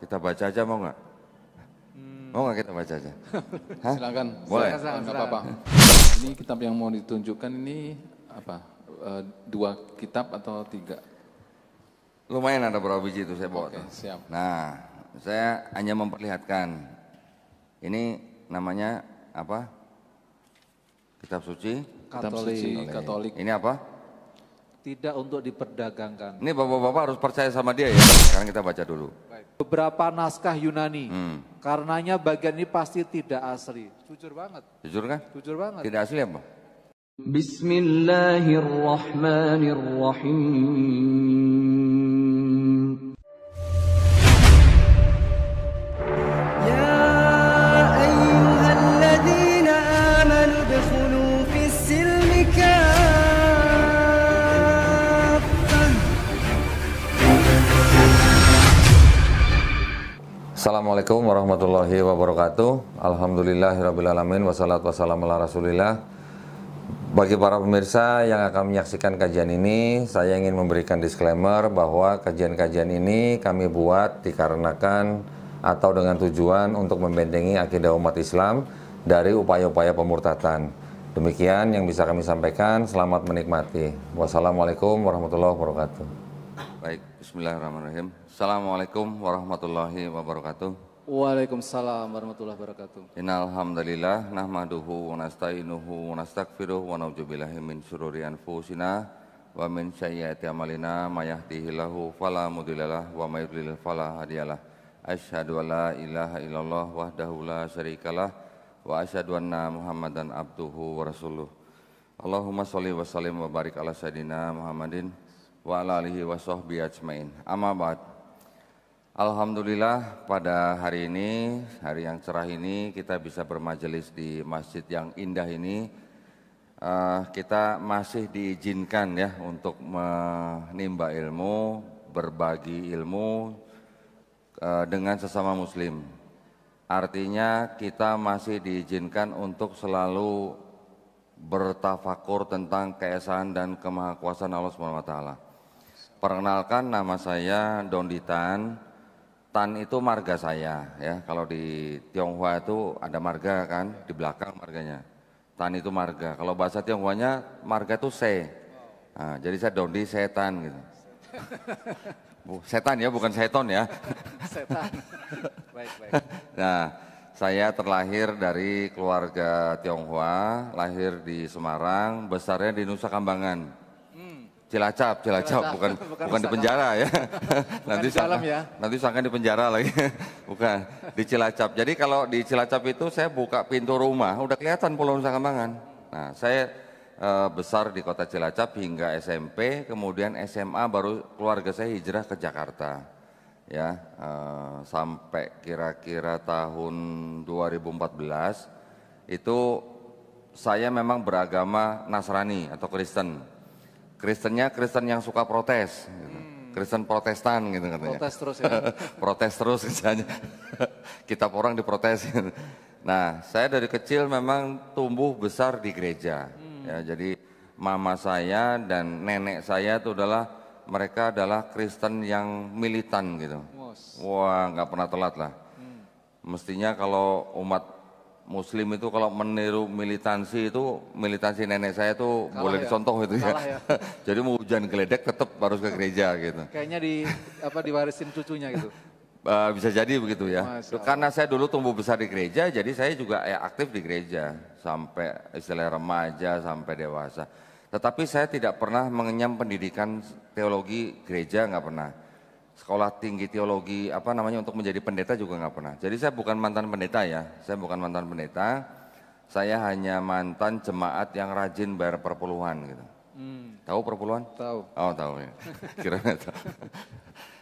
Kita baca aja mau nggak? Mau nggak kita baca aja? Hah? Silakan. Boleh. Nggak apa-apa. Ini kitab yang mau ditunjukkan ini apa? 2 kitab atau 3? Lumayan ada berapa biji itu saya bawa. Oke, siap. Nah, saya hanya memperlihatkan. Ini namanya apa? Kitab suci. Kitab suci Katolik. Ini apa? Tidak untuk diperdagangkan. Ini bapak-bapak harus percaya sama dia ya. Sekarang kita baca dulu. Beberapa naskah Yunani. Karenanya bagian ini pasti tidak asli. Jujur banget. Jujur kan? Jujur banget. Tidak asli apa? Bismillahirrahmanirrahim. Ya ayyuhalladzina amanu udkhulu fis-silmi kaffah. Assalamualaikum warahmatullahi wabarakatuh. Alhamdulillahirabbil alamin wassalatu wassalamu ala Rasulillah. Bagi para pemirsa yang akan menyaksikan kajian ini, saya ingin memberikan disclaimer bahwa kajian-kajian ini kami buat dikarenakan atau dengan tujuan untuk membentengi akidah umat Islam dari upaya-upaya pemurtatan. Demikian yang bisa kami sampaikan. Selamat menikmati. Wassalamualaikum warahmatullahi wabarakatuh. Baik, bismillahirrahmanirrahim. Assalamualaikum warahmatullahi wabarakatuh. Waalaikumsalam warahmatullahi wabarakatuh. Innal hamdalillah nahmaduhu wa nasta'inuhu wa nastaghfiruh wa na'udzu billahi min syururi anfusina wa min sayyiati a'malina may yahdihillahu fala mudhillalah wa may yudlil fala hadiyalah. Asyhadu an la ilaha illallah wahdahu la syarikalah wa asyhadu anna Muhammadan abduhu wa rasuluh. Allahumma shalli wa sallim wa barik ala sayidina Muhammadin wa ala alihi wa sahbihi ajmain. Amma ba'd. Alhamdulillah pada hari ini, hari yang cerah ini kita bisa bermajelis di masjid yang indah ini. Kita masih diizinkan ya untuk menimba ilmu, berbagi ilmu dengan sesama muslim. Artinya kita masih diizinkan untuk selalu bertafakur tentang keesaan dan kemahakuasaan Allah SWT. Perkenalkan, nama saya Donditan. Tan itu marga saya ya. Kalau di Tionghoa itu ada marga kan, di belakang marganya. Tan itu marga. Kalau bahasa Tionghoanya marga itu se. Nah, jadi saya Dondi setan gitu. Setan ya, bukan seton ya. Setan. Baik. Nah, saya terlahir dari keluarga Tionghoa, lahir di Semarang, besarnya di Nusa Kambangan. Cilacap, bukan di penjara ya. Nanti sangka di penjara lagi. Bukan, di Cilacap. Jadi kalau di Cilacap itu saya buka pintu rumah, udah kelihatan Pulau Nusa Kambangan. Nah, saya besar di kota Cilacap hingga SMP, kemudian SMA baru keluarga saya hijrah ke Jakarta. Ya, sampai kira-kira tahun 2014 itu saya memang beragama Nasrani atau Kristen. Kristennya Kristen yang suka protes, gitu. Kristen Protestan gitu katanya. Protes terus ya. Protes terus misalnya. Kitab orang diprotes. Nah, saya dari kecil memang tumbuh besar di gereja. Ya, jadi mama saya dan nenek saya itu mereka adalah Kristen yang militan gitu. Wah, nggak pernah telat lah. Mestinya kalau umat Muslim itu kalau meniru militansi nenek saya itu kalah boleh dicontoh itu ya. Jadi mau hujan geledek tetap harus ke gereja gitu. Kayaknya diwarisin cucunya gitu. Bisa jadi begitu ya. Karena saya dulu tumbuh besar di gereja, jadi saya juga aktif di gereja sampai istilah remaja sampai dewasa. Tetapi saya tidak pernah mengenyam pendidikan teologi gereja, nggak pernah. Sekolah tinggi teologi untuk menjadi pendeta juga nggak pernah. Jadi saya bukan mantan pendeta ya, saya hanya mantan jemaat yang rajin bayar perpuluhan gitu. Tahu perpuluhan? Tahu. Oh tahu ya, kira-kira tahu.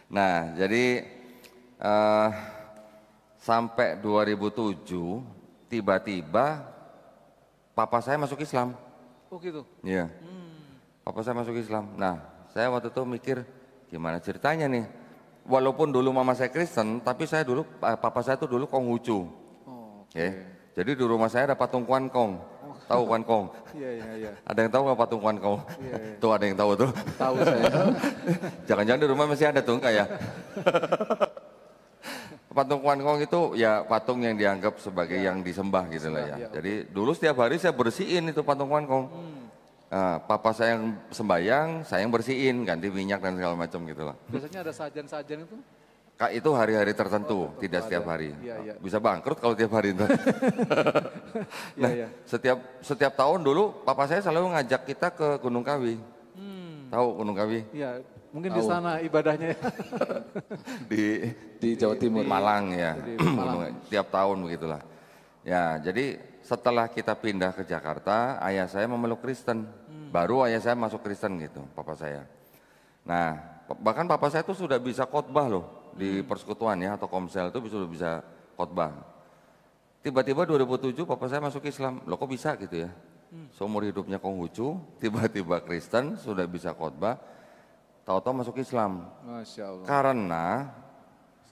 Nah jadi sampai 2007 tiba-tiba papa saya masuk Islam. Oh gitu? Iya, papa saya masuk Islam. Nah saya waktu itu mikir gimana ceritanya nih. Walaupun dulu mama saya Kristen, tapi papa saya tuh dulu Konghucu. Oh, okay. Jadi di rumah saya ada patung Kuan Kong. Tahu Kuan Kong? Iya. Ada yang tahu nggak patung Kuan Kong? Iya. Tuh ada yang tahu tuh. Tahu saya. Jangan-jangan di rumah masih ada tuh enggak ya? Patung Kwan Kong itu ya patung yang dianggap sebagai yang disembah gitu lah ya. Jadi dulu setiap hari saya bersihin itu patung Kwan Kong. Papa saya yang sembayang, saya yang bersihin, ganti minyak dan segala macam gitu lah. Biasanya ada sajian-sajian itu? Kak, itu hari-hari tertentu, tidak setiap hari. Iya. Bisa bangkrut kalau tiap hari itu. Nah, Iya. setiap tahun dulu papa saya selalu ngajak kita ke Gunung Kawi. Tahu Gunung Kawi? Iya, mungkin di sana ibadahnya. Di Jawa Timur. Malang ya. Di Malang. Tiap tahun begitulah. Ya, jadi setelah kita pindah ke Jakarta, ayah saya memeluk Kristen. Baru ayah saya masuk Kristen gitu, papa saya. Nah, bahkan papa saya tuh sudah bisa khotbah loh di persekutuan ya atau komsel itu sudah bisa khotbah. Tiba-tiba 2007 papa saya masuk Islam. Loh kok bisa gitu ya? Seumur hidupnya Konghucu, tiba-tiba Kristen sudah bisa khotbah, tahu-tahu masuk Islam. Masya Allah. Karena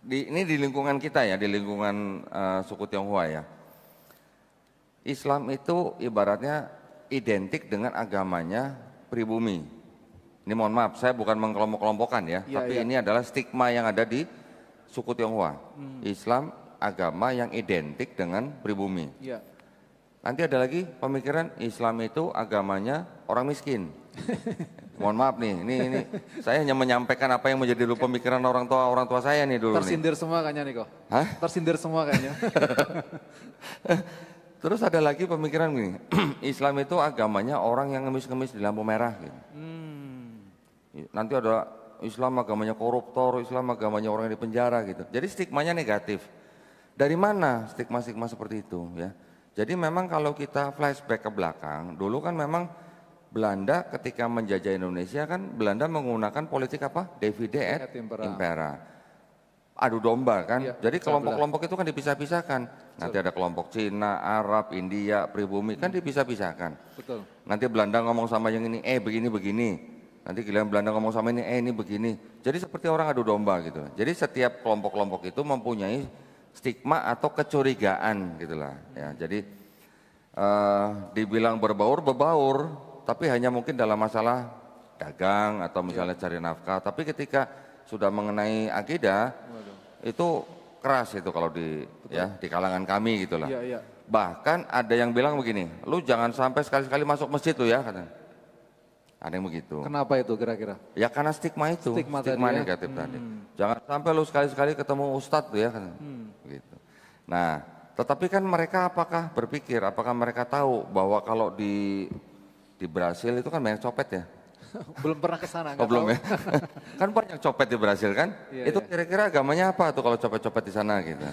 ini di lingkungan kita ya, di lingkungan suku Tionghoa ya. Islam itu ibaratnya identik dengan agamanya pribumi. Ini mohon maaf, saya bukan mengkelompok-kelompokkan ya, tapi ini adalah stigma yang ada di suku Tionghoa. Islam agama yang identik dengan pribumi. Iya. Nanti ada lagi pemikiran Islam itu agamanya orang miskin. Mohon maaf nih, ini saya hanya menyampaikan apa yang menjadi dulu pemikiran orang tua saya nih dulu. Tersindir semua kayaknya nih kok. Hah? Tersindir semua kayaknya. Terus ada lagi pemikiran gini, Islam itu agamanya orang yang ngemis-ngemis di lampu merah. Gitu. Nanti ada Islam agamanya koruptor, Islam agamanya orang yang di penjara gitu. Jadi stigmanya negatif. Dari mana stigma-stigma seperti itu ya? Jadi memang kalau kita flashback ke belakang, dulu kan memang Belanda ketika menjajah Indonesia kan Belanda menggunakan politik apa? Divide et impera. Adu domba kan. Iya, jadi kelompok-kelompok itu kan dipisah-pisahkan. Nanti ada kelompok Cina, Arab, India, pribumi kan dipisah-pisahkan. Betul. Nanti Belanda ngomong sama yang ini, begini-begini. Nanti giliran Belanda ngomong sama ini begini. Jadi seperti orang adu domba gitu. Jadi setiap kelompok-kelompok itu mempunyai stigma atau kecurigaan gitulah. Ya, jadi dibilang berbaur, tapi hanya mungkin dalam masalah dagang atau misalnya cari nafkah. Tapi ketika sudah mengenai akidah, itu keras itu kalau di kalangan kami gitulah. Iya. Bahkan ada yang bilang begini, lu jangan sampai sekali-sekali masuk masjid lu ya katanya. Ada yang begitu. Kenapa itu kira-kira? Ya karena stigma itu, Stigma negatif tadi. Jangan sampai lu sekali-sekali ketemu ustadz tuh ya katanya. Gitu. Nah, tetapi kan mereka apakah mereka tahu bahwa kalau di Brasil itu kan banyak copet ya? Belum pernah ke sana. Oh, belum ya? Kan banyak copet di Brasil kan? Iya, Itu kira-kira agamanya apa tuh kalau copet-copet di sana gitu?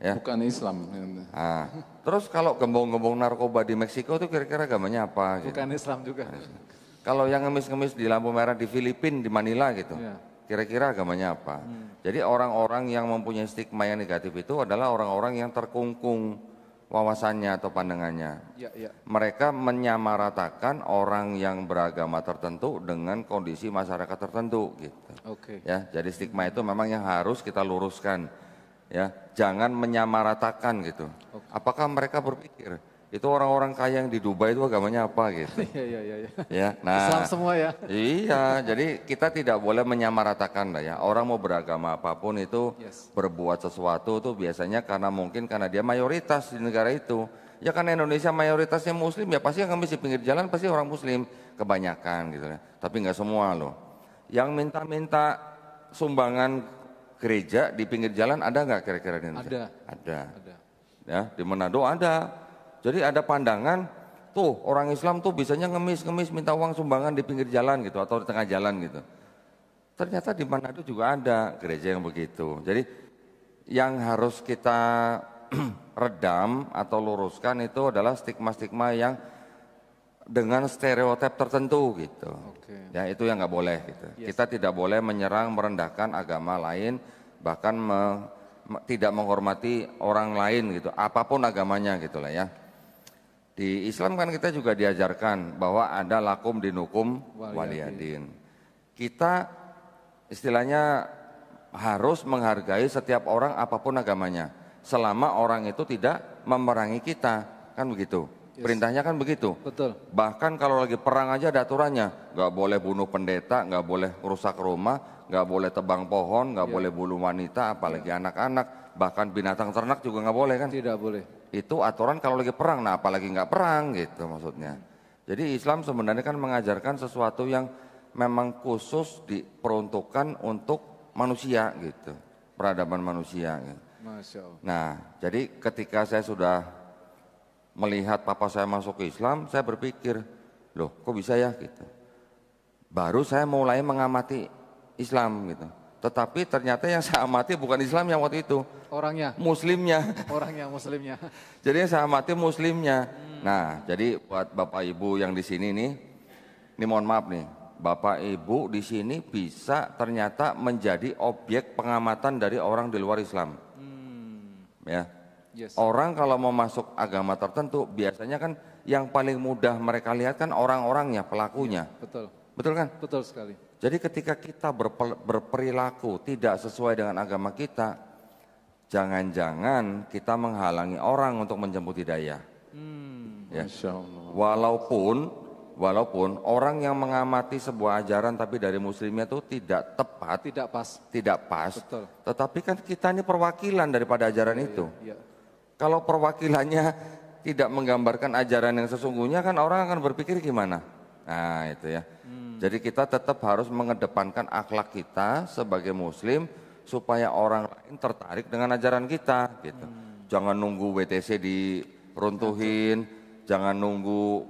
Ya. Bukan Islam. Nah, terus kalau gembong-gembong narkoba di Meksiko itu kira-kira agamanya apa? Gitu. Bukan Islam juga. Kalau yang ngemis-ngemis di lampu merah di Filipina, di Manila gitu, Iya. kira-kira agamanya apa? Jadi orang-orang yang mempunyai stigma yang negatif itu adalah orang-orang yang terkungkung wawasannya atau pandangannya. Iya. Mereka menyamaratakan orang yang beragama tertentu dengan kondisi masyarakat tertentu gitu. Oke. Ya, jadi stigma itu memang yang harus kita luruskan. Ya, jangan menyamaratakan gitu. Apakah mereka berpikir itu orang-orang kaya yang di Dubai itu agamanya apa gitu? Iya. Ya, nah, Islam semua ya. iya, jadi kita tidak boleh menyamaratakan lah ya. Orang mau beragama apapun itu berbuat sesuatu tuh biasanya karena dia mayoritas di negara itu. Ya karena Indonesia mayoritasnya Muslim ya pasti yang ngemis di pinggir jalan pasti orang Muslim kebanyakan gitu ya. Tapi nggak semua loh. Yang minta sumbangan gereja di pinggir jalan ada nggak kira-kira di Indonesia? Ada. Ya di Manado ada. Jadi ada pandangan tuh orang Islam tuh bisanya ngemis minta uang sumbangan di pinggir jalan gitu atau di tengah jalan gitu. Ternyata di Manado juga ada gereja yang begitu. Jadi yang harus kita redam atau luruskan itu adalah stigma-stigma yang dengan stereotip tertentu gitu. Ya itu yang nggak boleh gitu. Kita tidak boleh menyerang merendahkan agama lain bahkan tidak menghormati orang lain gitu. Apapun agamanya gitulah ya. Di Islam kan kita juga diajarkan bahwa ada lakum dinukum waliyadin. Kita istilahnya harus menghargai setiap orang apapun agamanya. Selama orang itu tidak memerangi kita, kan begitu. Perintahnya kan begitu. Betul. Bahkan kalau lagi perang aja ada aturannya. Nggak boleh bunuh pendeta, nggak boleh rusak rumah. nggak boleh tebang pohon, nggak boleh bunuh wanita, apalagi anak-anak, bahkan binatang ternak juga nggak boleh kan? Tidak boleh. Itu aturan kalau lagi perang, nah apalagi nggak perang gitu maksudnya. Jadi Islam sebenarnya kan mengajarkan sesuatu yang memang khusus diperuntukkan untuk manusia gitu, peradaban manusia. Gitu. Masya Allah. Nah, jadi ketika saya sudah melihat papa saya masuk ke Islam, saya berpikir, loh kok bisa ya gitu. Baru saya mulai mengamati Islam gitu. Tetapi ternyata yang saya amati bukan Islamnya waktu itu, Orangnya, Muslimnya. orangnya muslimnya. Jadi yang saya amati Muslimnya. Nah, jadi buat Bapak Ibu yang di sini nih, ini mohon maaf nih, Bapak Ibu di sini bisa ternyata menjadi objek pengamatan dari orang di luar Islam. Ya. Yes. Orang kalau mau masuk agama tertentu biasanya kan yang paling mudah mereka lihat kan orang-orangnya, pelakunya. Betul, Betul kan? betul sekali. Jadi ketika kita berperilaku tidak sesuai dengan agama kita, jangan-jangan kita menghalangi orang untuk menjemput hidayah. Ya. Masya Allah. Walaupun orang yang mengamati sebuah ajaran tapi dari muslimnya itu tidak tepat, Tidak pas. Betul. tetapi kan kita ini perwakilan daripada ajaran itu. Iya. Kalau perwakilannya tidak menggambarkan ajaran yang sesungguhnya kan orang akan berpikir gimana? Nah itu ya. Jadi kita tetap harus mengedepankan akhlak kita sebagai muslim supaya orang lain tertarik dengan ajaran kita gitu. Jangan nunggu WTC diruntuhin, jangan nunggu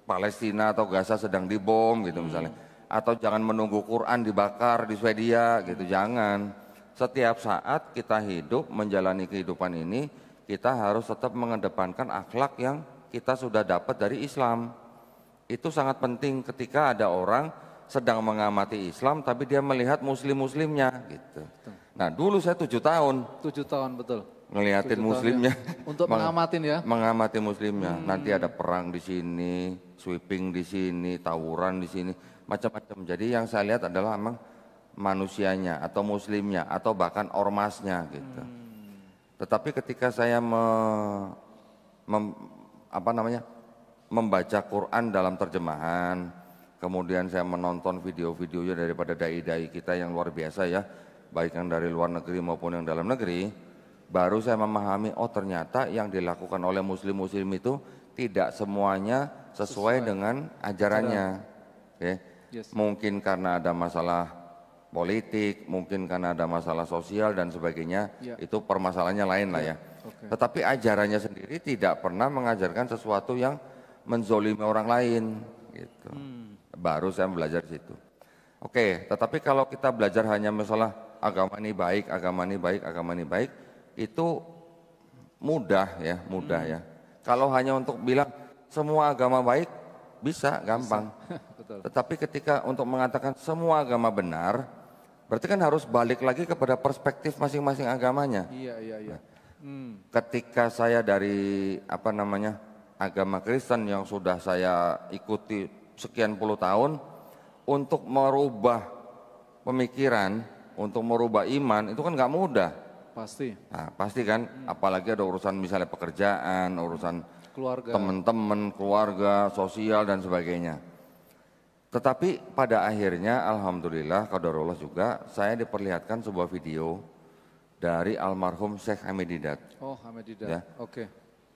Palestina atau Gaza sedang dibom gitu misalnya. Atau jangan menunggu Quran dibakar di Swedia gitu, jangan. Setiap saat kita hidup menjalani kehidupan ini, kita harus tetap mengedepankan akhlak yang kita sudah dapat dari Islam. Itu sangat penting ketika ada orang sedang mengamati Islam tapi dia melihat muslimnya gitu. Nah dulu saya 7 tahun 7 tahun betul. ngeliatin 7 tahun muslimnya. Untuk mengamatin ya. Mengamati muslimnya. Nanti ada perang di sini, sweeping di sini, tawuran di sini, macam-macam. Jadi yang saya lihat adalah memang manusianya atau muslimnya atau bahkan ormasnya gitu. Tetapi ketika saya membaca Quran dalam terjemahan, kemudian saya menonton video-videonya daripada dai-dai kita yang luar biasa ya, baik yang dari luar negeri maupun yang dalam negeri, baru saya memahami, oh ternyata yang dilakukan oleh muslim-muslim itu tidak semuanya sesuai dengan ajarannya. Okay. Yes. Mungkin karena ada masalah politik, mungkin karena ada masalah sosial dan sebagainya, itu permasalahannya lain lah ya. Okay. Tetapi ajarannya sendiri tidak pernah mengajarkan sesuatu yang menzolimi orang lain gitu. Baru saya belajar di situ. Oke, tetapi kalau kita belajar hanya masalah agama ini baik, agama ini baik, agama ini baik, itu mudah ya. Kalau hanya untuk bilang semua agama baik, bisa, gampang. Betul. Tetapi ketika untuk mengatakan semua agama benar, berarti kan harus balik lagi kepada perspektif masing-masing agamanya. Iya. Ketika saya dari agama Kristen yang sudah saya ikuti sekian puluh tahun, untuk merubah pemikiran, untuk merubah iman itu kan nggak mudah. Pasti. Nah, pasti kan, apalagi ada urusan misalnya pekerjaan, urusan Keluarga. teman-teman, keluarga, sosial dan sebagainya. Tetapi pada akhirnya alhamdulillah qadarullah juga saya diperlihatkan sebuah video dari almarhum Syekh Hamid Didat. Oh, Hamid Didat. Ya. Oke.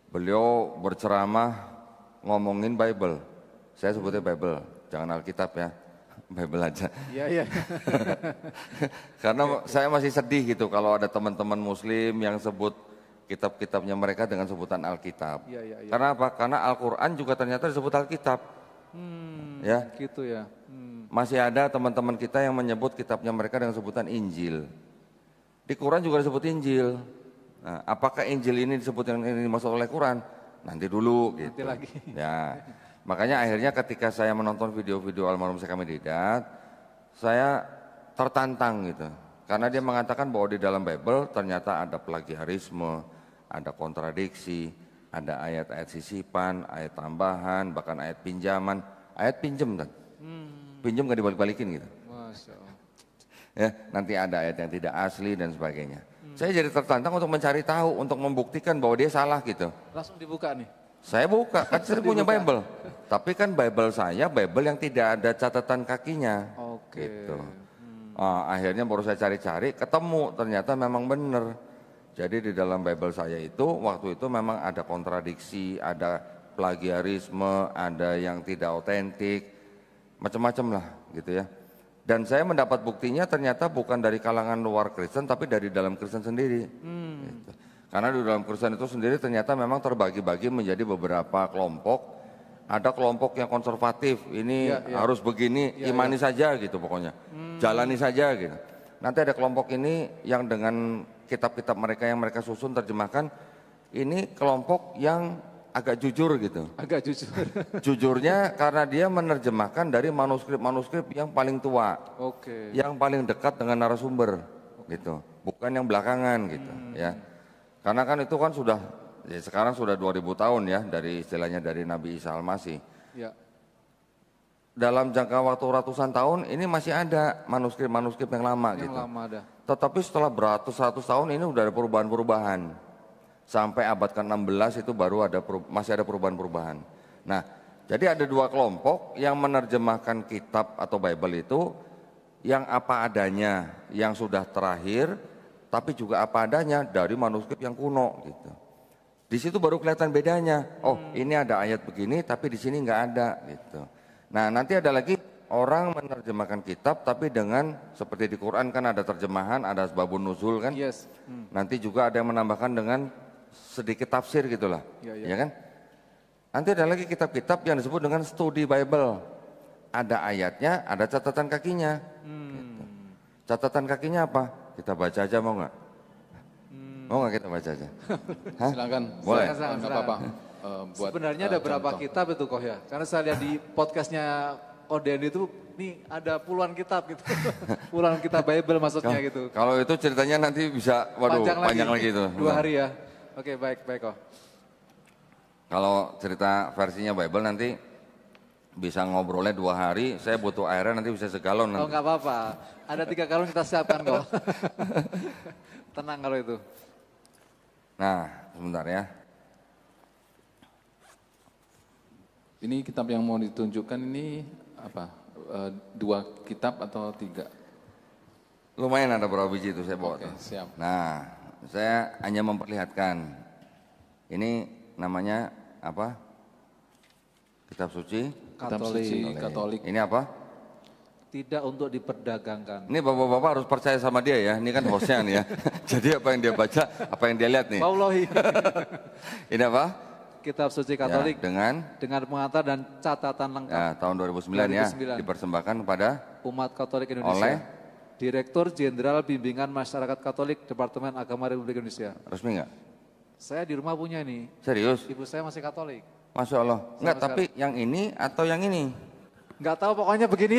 Beliau berceramah ngomongin Bible. Saya sebutnya Bible, jangan Alkitab ya. Bible aja. Iya. Karena saya masih sedih gitu kalau ada teman-teman muslim yang sebut kitab-kitabnya mereka dengan sebutan Alkitab. Iya. Karena apa? Karena Al-Quran juga ternyata disebut Alkitab. Ya, Gitu ya. masih ada teman-teman kita yang menyebut kitabnya mereka dengan sebutan Injil. Di Quran juga disebut Injil. Nah, apakah Injil ini disebut yang ini dimaksud oleh Quran? Nanti dulu gitu. Nanti lagi. Ya. Makanya akhirnya ketika saya menonton video-video almarhum Syekh Hamid Didat, saya tertantang gitu. Karena dia mengatakan bahwa di dalam Bible ternyata ada plagiarisme, ada kontradiksi, ada ayat-ayat sisipan, ayat tambahan, bahkan ayat pinjaman, ayat pinjem kan. Pinjem gak dibalik-balikin gitu. Masya Allah. Ya, nanti ada ayat yang tidak asli dan sebagainya. Saya jadi tertantang untuk mencari tahu, untuk membuktikan bahwa dia salah gitu. Langsung dibuka nih. Saya buka, kan saya punya Bible. Tapi kan Bible saya, Bible yang tidak ada catatan kakinya. Oke. Gitu. Akhirnya baru saya cari-cari, ketemu ternyata memang benar. Jadi di dalam Bible saya itu waktu itu memang ada kontradiksi, ada plagiarisme, ada yang tidak otentik, macam-macam lah gitu ya. Dan saya mendapat buktinya ternyata bukan dari kalangan luar Kristen tapi dari dalam Kristen sendiri. Gitu. Karena di dalam Kristen itu sendiri ternyata memang terbagi-bagi menjadi beberapa kelompok. Ada kelompok yang konservatif, ini harus begini, imani saja gitu pokoknya, jalani saja gitu. Nanti ada kelompok ini yang dengan kitab-kitab mereka yang mereka susun terjemahkan, ini kelompok yang agak jujur gitu. Agak jujur. Jujurnya karena dia menerjemahkan dari manuskrip-manuskrip yang paling tua, yang paling dekat dengan narasumber gitu, bukan yang belakangan gitu ya. Karena kan itu kan sudah sekarang sudah 2000 tahun ya dari istilahnya dari Nabi Isa Al-Masih. Ya. Dalam jangka waktu ratusan tahun ini masih ada manuskrip-manuskrip yang lama Yang gitu. lama ada. Tetapi setelah beratus-ratus tahun ini udah ada perubahan-perubahan. Sampai abad ke-16 itu baru ada masih ada perubahan-perubahan. Nah, jadi ada dua kelompok yang menerjemahkan kitab atau Bible itu yang apa adanya, yang sudah terakhir, tapi juga apa adanya dari manuskrip yang kuno gitu. Di situ baru kelihatan bedanya. Oh, ini ada ayat begini tapi di sini nggak ada gitu. Nah, nanti ada lagi orang menerjemahkan kitab tapi dengan seperti di Quran kan ada terjemahan, ada asbabun nuzul kan. Yes. Nanti juga ada yang menambahkan dengan sedikit tafsir gitulah. Ya kan? Nanti ada lagi kitab-kitab yang disebut dengan studi Bible. Ada ayatnya, ada catatan kakinya. Gitu. Catatan kakinya apa? Kita baca aja mau nggak? Mau nggak kita baca aja? Silakan. Boleh. Nggak apa-apa. Sebenarnya ada berapa kitab itu kok ya? Karena saya lihat di podcastnya Oden itu, nih ada puluhan kitab gitu. Puluhan kitab Bible maksudnya gitu. Kalau itu ceritanya nanti bisa, waduh panjang lagi itu. 2 hari ya. Oke, baik kok. Kalau cerita versinya Bible nanti bisa ngobrolnya 2 hari, saya butuh airnya nanti bisa segalon nanti. Oh nggak apa-apa, ada 3 galon kita siapkan kok. Tenang kalau itu. Nah, sebentar ya. Ini kitab yang mau ditunjukkan ini apa? 2 kitab atau 3? Lumayan ada berapa biji itu saya bawa. Oke, siap. Nah, saya hanya memperlihatkan. Ini namanya apa? Kitab suci. Kitab suci Katolik. Ini apa? Tidak untuk diperdagangkan. Ini bapak-bapak harus percaya sama dia ya. Ini kan hostnya nih ya. Jadi apa yang dia baca, apa yang dia lihat nih. Wallahi. Ini apa? Kitab suci Katolik Ya, dengan pengantar dan catatan lengkap. ya, tahun 2009 ya dipersembahkan kepada umat Katolik Indonesia. oleh Direktur Jenderal Bimbingan Masyarakat Katolik Departemen Agama Republik Indonesia. resmi nggak? Saya di rumah punya ini. Serius? Ibu saya masih Katolik. Masya Allah. Enggak, tapi yang ini atau yang ini? Nggak tahu pokoknya begini.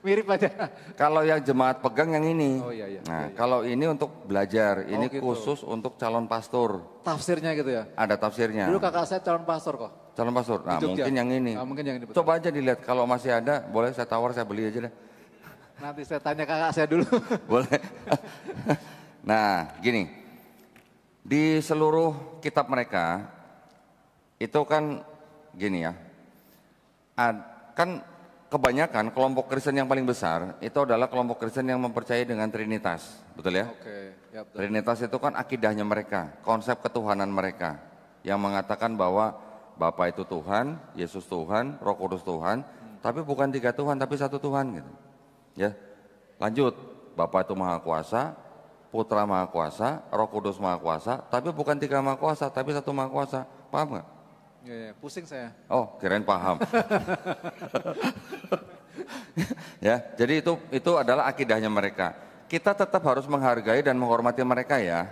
Mirip aja. Kalau yang jemaat pegang yang ini. Oh iya. Nah, kalau ini untuk belajar, ini gitu. khusus untuk calon pastor. Tafsirnya gitu ya. Ada tafsirnya. Dulu kakak saya calon pastor kok. Calon pastor. Nah, Di Jogja. mungkin yang ini. Ah, mungkin yang ini betul. Coba aja dilihat kalau masih ada, boleh saya tawar, saya beli aja deh. Nanti saya tanya kakak saya dulu. Boleh. Nah, gini. Di seluruh kitab mereka itu kan gini ya. Kan kebanyakan kelompok Kristen yang paling besar itu adalah kelompok Kristen yang mempercayai dengan Trinitas, betul ya? Oke, ya betul. Trinitas itu kan akidahnya mereka, konsep ketuhanan mereka yang mengatakan bahwa Bapa itu Tuhan, Yesus Tuhan, Roh Kudus Tuhan, tapi bukan 3 Tuhan tapi 1 Tuhan gitu. Ya. Lanjut, Bapa itu Maha Kuasa, Putra Maha Kuasa, Roh Kudus Maha Kuasa, tapi bukan 3 Maha Kuasa tapi 1 Maha Kuasa. Paham nggak? Ya, pusing saya. Oh, kirain paham. Ya, jadi itu adalah akidahnya mereka. Kita tetap harus menghargai dan menghormati mereka ya.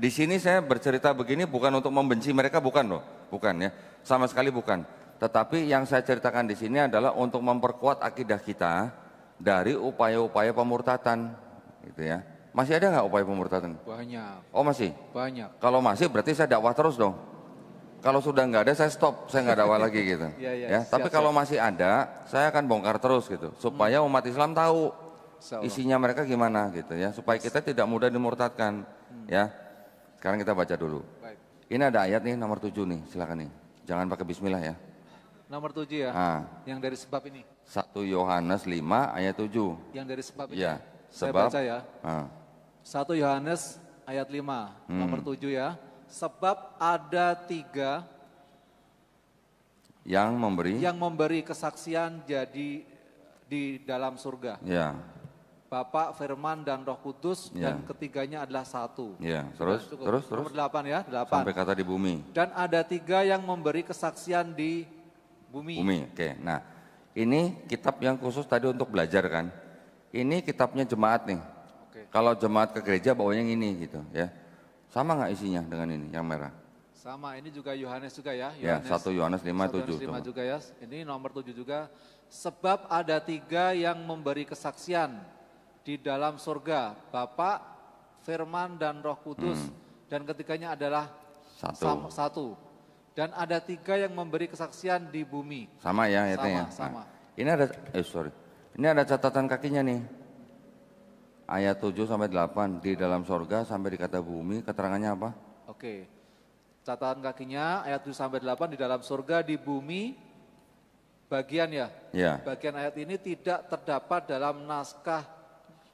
Di sini saya bercerita begini bukan untuk membenci mereka, bukan loh, bukan ya, sama sekali bukan. Tetapi yang saya ceritakan di sini adalah untuk memperkuat akidah kita dari upaya-upaya pemurtatan, gitu ya. Masih ada nggak upaya pemurtatan? Banyak. Oh masih. Banyak. Kalau masih berarti saya dakwah terus dong. Kalau sudah nggak ada saya stop, saya nggak dakwah lagi gitu. Ya, Tapi kalau masih ada, saya akan bongkar terus gitu, supaya umat Islam tahu isinya mereka gimana gitu ya, supaya kita tidak mudah dimurtadkan. Ya, sekarang kita baca dulu. Baik. Ini ada ayat nih nomor 7 nih, silakan nih. Jangan pakai Bismillah ya. Nomor 7 ya. Ah. Yang dari sebab ini. 1 Yohanes 5 ayat 7. Yang dari sebab ini. Iya, Saya sebab baca ya. 1 Yohanes ayat 5, nomor 7 ya. Sebab ada 3 yang memberi kesaksian jadi di dalam surga. Ya. Bapa, Firman, dan Roh Kudus, dan ketiganya adalah satu. Ya, terus. Nomor 8 ya, 8. Sampai kata di bumi. Dan ada 3 yang memberi kesaksian di bumi. Oke. Nah, ini kitab yang khusus tadi untuk belajar kan. Ini kitabnya jemaat nih. Oke. Kalau jemaat ke gereja bawanya yang ini gitu ya. Sama nggak isinya dengan ini yang merah? Sama, ini juga Yohanes juga ya. Ya, 1 Yohanes 5 7. 5 juga ya. Ini nomor 7 juga. Sebab ada 3 yang memberi kesaksian di dalam surga, Bapa, Firman, dan Roh Kudus, dan ketiganya adalah satu. Dan ada 3 yang memberi kesaksian di bumi. Sama ya ayatnya. Sama. Nah, ini ada ini ada catatan kakinya nih. Ayat 7 sampai 8 di dalam surga sampai di kata bumi, keterangannya apa? Oke. Catatan kakinya ayat 7 sampai 8 di dalam surga, di bumi, bagian ya. Ya. Bagian ayat ini tidak terdapat dalam naskah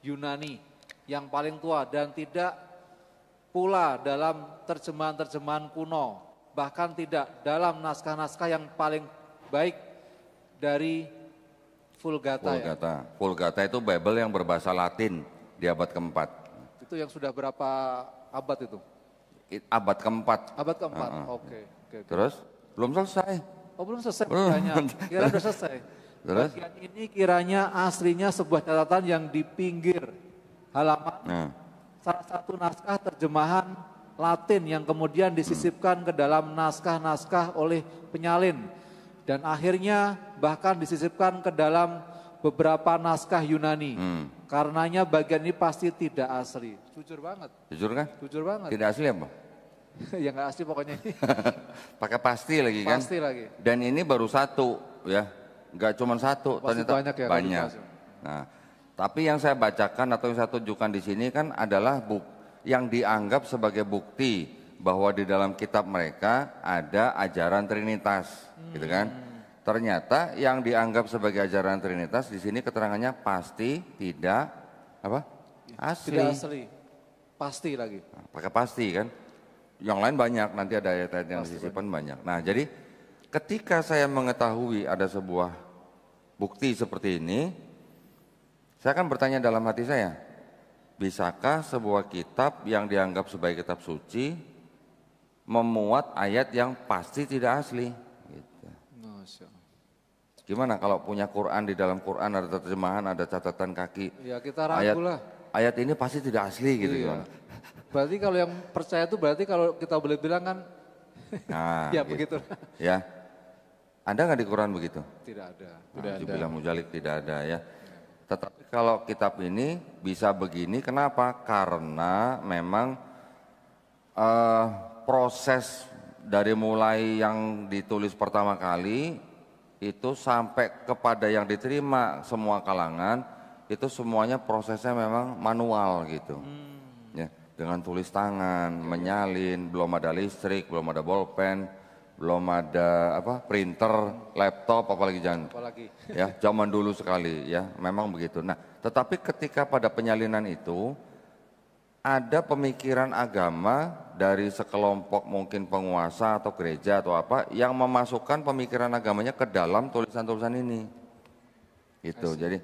Yunani yang paling tua dan tidak pula dalam terjemahan-terjemahan kuno, bahkan tidak dalam naskah-naskah yang paling baik dari Vulgata. Vulgata itu Bible yang berbahasa Latin di abad keempat. Itu yang sudah berapa abad itu? Abad keempat. Abad keempat, oke. Terus belum selesai. Oh belum selesai kiranya, kira udah selesai. Terus? Bagian ini kiranya aslinya sebuah catatan yang di pinggir halaman salah satu naskah terjemahan Latin yang kemudian disisipkan ke dalam naskah-naskah oleh penyalin. Dan akhirnya bahkan disisipkan ke dalam beberapa naskah Yunani. Karenanya bagian ini pasti tidak asli. Jujur banget. Jujur kan? Jujur banget. Tidak asli apa? Ya nggak asli pokoknya ini. Pakai pasti lagi kan? Pasti lagi. Dan ini baru satu ya. Enggak cuma satu, pasti ternyata banyak. Nah, tapi yang saya bacakan atau yang saya tunjukkan di sini kan adalah yang dianggap sebagai bukti bahwa di dalam kitab mereka ada ajaran Trinitas, gitu kan? Ternyata yang dianggap sebagai ajaran Trinitas di sini keterangannya pasti tidak apa? Asli. Tidak asli. Pasti lagi. Nah, pakai pasti kan? Yang lain banyak, nanti ada ayat-ayat yang disisipkan banyak. Nah, jadi ketika saya mengetahui ada sebuah bukti seperti ini, saya akan bertanya dalam hati saya, bisakah sebuah kitab yang dianggap sebagai kitab suci memuat ayat yang pasti tidak asli? Gitu. Gimana kalau punya Quran, di dalam Quran ada terjemahan, ada catatan kaki. Ya kita ragu lah. Ayat ini pasti tidak asli gitu. Iya. Berarti kalau yang percaya itu berarti kalau kita boleh bilang kan, nah, ya gitu. begitu. Ya. Ada nggak di Quran begitu? Tidak ada. Dibilang mujalik tidak ada ya. Tetapi kalau kitab ini bisa begini, kenapa? Karena memang proses dari mulai yang ditulis pertama kali itu sampai kepada yang diterima semua kalangan, itu semuanya prosesnya memang manual gitu. Ya, dengan tulis tangan, menyalin, belum ada listrik, belum ada bolpen, belum ada printer, laptop, apalagi ya zaman dulu sekali ya, memang begitu. Nah, tetapi ketika pada penyalinan itu ada pemikiran agama dari sekelompok mungkin penguasa atau gereja atau apa yang memasukkan pemikiran agamanya ke dalam tulisan-tulisan ini. Gitu. Jadi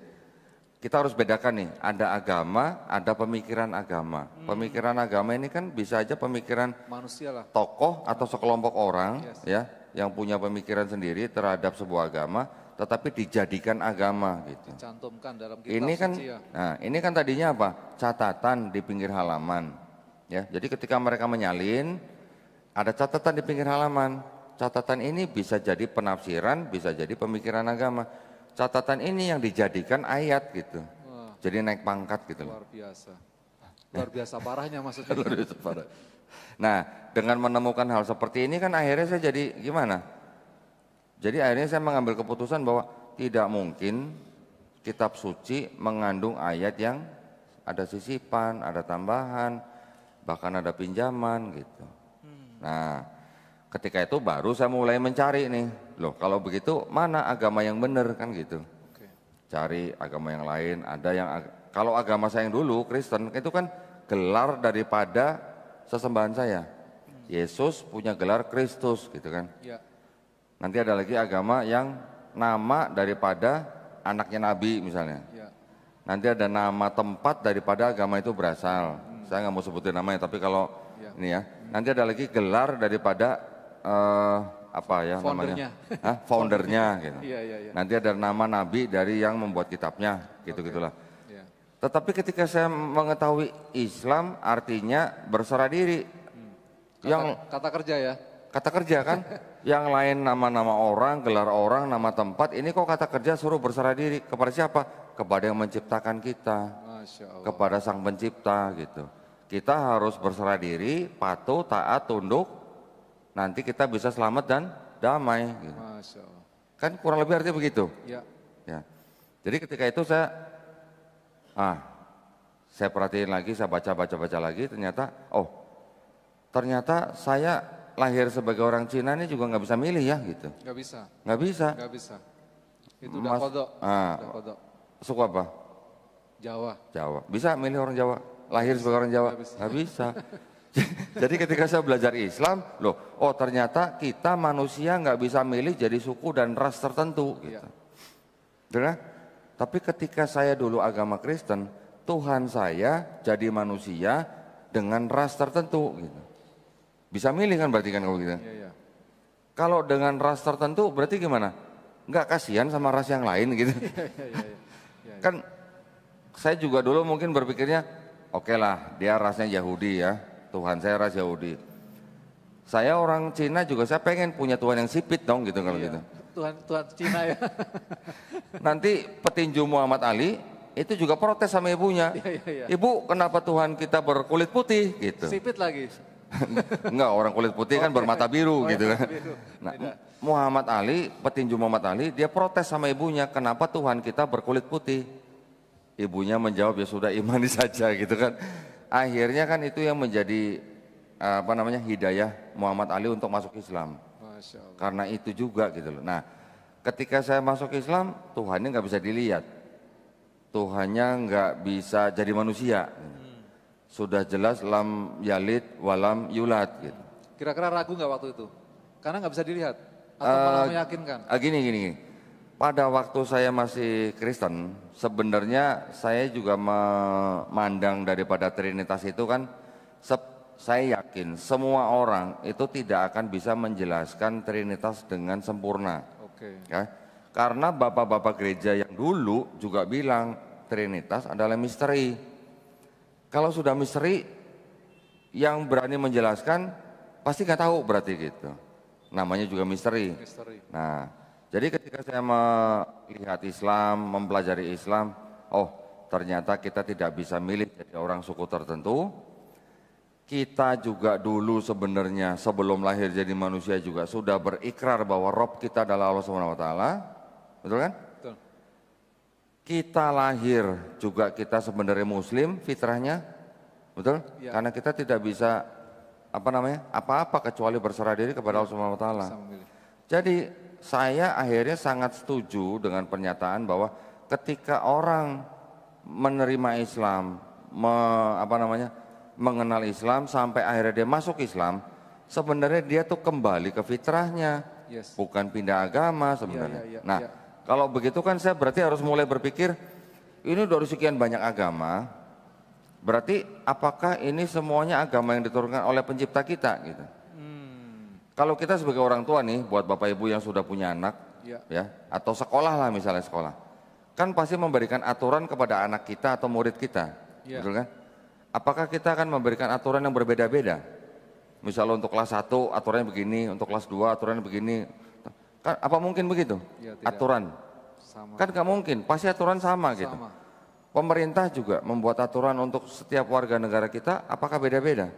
kita harus bedakan nih, ada agama, ada pemikiran agama. Pemikiran agama ini kan bisa aja pemikiran manusia lah, tokoh atau sekelompok orang ya yang punya pemikiran sendiri terhadap sebuah agama, tetapi dijadikan agama gitu. Dicantumkan dalam kitab ini kan, suci ya. Nah ini kan tadinya apa? Catatan di pinggir halaman. Ya, jadi ketika mereka menyalin, ada catatan di pinggir halaman. Catatan ini bisa jadi penafsiran, bisa jadi pemikiran agama. Catatan ini yang dijadikan ayat gitu. Wah. Jadi naik pangkat gitu. Luar biasa. Luar biasa parahnya maksudnya. Luar biasa parah. Nah, dengan menemukan hal seperti ini kan akhirnya saya jadi gimana? Jadi akhirnya saya mengambil keputusan bahwa tidak mungkin kitab suci mengandung ayat yang ada sisipan, ada tambahan, bahkan ada pinjaman gitu. Nah, ketika itu baru saya mulai mencari nih, loh kalau begitu mana agama yang benar kan gitu. cari agama yang lain. Ada yang kalau agama saya yang dulu Kristen itu kan gelar daripada sesembahan saya. Yesus punya gelar Kristus gitu kan. Ya. Nanti ada lagi agama yang nama daripada anaknya Nabi misalnya. Ya. Nanti ada nama tempat daripada agama itu berasal. Saya nggak mau sebutin namanya, tapi kalau ini ya. Nanti ada lagi gelar daripada apa ya Foundernya. namanya? Foundernya gitu. Iya, iya, iya. Nanti ada nama Nabi dari yang membuat kitabnya, gitu-gitulah. Ya. Tetapi ketika saya mengetahui Islam artinya berserah diri. Kata kerja ya. Kata kerja kan, yang lain nama-nama orang, gelar orang, nama tempat, ini kok kata kerja suruh berserah diri. Kepada siapa? Kepada yang menciptakan kita, Masya Allah. kepada sang pencipta gitu. Kita harus berserah diri, patuh, taat, tunduk, nanti kita bisa selamat dan damai. Gitu. Masya Allah. Kan kurang lebih artinya begitu. Ya. Ya. Jadi ketika itu saya perhatiin lagi, saya baca lagi, ternyata saya lahir sebagai orang Cina ini juga nggak bisa milih ya gitu. Nggak bisa. Nggak bisa. Nggak bisa. Itu udah kodok. Udah kodok. Suku apa? Jawa. Jawa. Bisa milih orang Jawa? Lahir sebagai orang Jawa? Nggak bisa. Jadi ketika saya belajar Islam, ternyata kita manusia nggak bisa milih jadi suku dan ras tertentu. Gitu. Benar? Tapi ketika saya dulu agama Kristen, Tuhan saya jadi manusia dengan ras tertentu. Gitu. Bisa milih kan berarti kan kalau gitu. Iya, iya. Kalau dengan ras tertentu berarti gimana? Nggak kasihan sama ras yang lain gitu. Iya. Kan saya juga dulu mungkin berpikirnya, oke lah dia rasnya Yahudi ya, Tuhan saya ras Yahudi. Saya orang Cina juga saya pengen punya Tuhan yang sipit dong gitu kalau gitu. Tuhan Cina ya. Nanti petinju Muhammad Ali itu juga protes sama ibunya. Iya. Ibu kenapa Tuhan kita berkulit putih gitu. Sipit lagi. Enggak, orang kulit putih kan bermata biru gitu kan. Nah, Muhammad Ali, petinju Muhammad Ali, dia protes sama ibunya, kenapa Tuhan kita berkulit putih? Ibunya menjawab, ya sudah imani saja gitu kan. Akhirnya kan itu yang menjadi hidayah Muhammad Ali untuk masuk Islam. Masya Allah. Karena itu juga gitu loh. Nah, ketika saya masuk Islam, Tuhannya nggak bisa dilihat. Tuhannya nggak bisa jadi manusia. Sudah jelas lam yalid walam yulad gitu. Kira-kira ragu nggak waktu itu? Karena nggak bisa dilihat atau malah meyakinkan? Gini. Pada waktu saya masih Kristen, sebenarnya saya juga memandang daripada Trinitas itu kan, saya yakin semua orang itu tidak akan bisa menjelaskan Trinitas dengan sempurna. Oke. Ya. Karena bapak-bapak gereja yang dulu juga bilang Trinitas adalah misteri. Kalau sudah misteri, yang berani menjelaskan pasti nggak tahu berarti gitu. Namanya juga misteri. Nah, jadi ketika saya melihat Islam, mempelajari Islam, ternyata kita tidak bisa milih jadi orang suku tertentu. Kita juga dulu sebenarnya sebelum lahir jadi manusia juga sudah berikrar bahwa Rob kita adalah Allah SWT. Betul kan? Kita lahir juga kita sebenarnya muslim fitrahnya, betul? Ya. Karena kita tidak bisa apa-apa kecuali berserah diri kepada Allah Subhanahu wa taala. Jadi saya akhirnya sangat setuju dengan pernyataan bahwa ketika orang menerima Islam, mengenal Islam sampai akhirnya dia masuk Islam, sebenarnya dia tuh kembali ke fitrahnya, bukan pindah agama sebenarnya. Kalau begitu kan saya berarti harus mulai berpikir, ini dari sekian banyak agama, berarti apakah ini semuanya agama yang diturunkan oleh pencipta kita gitu. Kalau kita sebagai orang tua nih, buat bapak ibu yang sudah punya anak, ya, atau sekolah lah misalnya sekolah, kan pasti memberikan aturan kepada anak kita atau murid kita, betul kan? Apakah kita akan memberikan aturan yang berbeda-beda? Misalnya untuk kelas 1 aturannya begini, untuk kelas 2 aturannya begini. Kan, apa mungkin begitu? Aturan sama. Kan gak mungkin, pasti aturan sama gitu. Pemerintah juga membuat aturan untuk setiap warga negara kita, apakah beda-beda?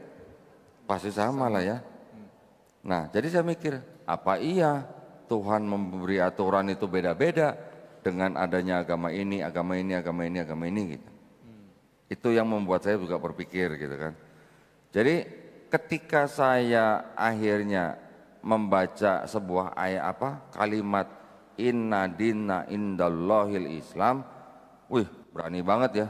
Pasti sama lah ya. Nah, jadi saya mikir, apa iya Tuhan memberi aturan itu beda-beda dengan adanya agama ini gitu. Itu yang membuat saya juga berpikir gitu kan. Jadi ketika saya akhirnya membaca sebuah kalimat inna dinna indallahil Islam. Wih, berani banget ya.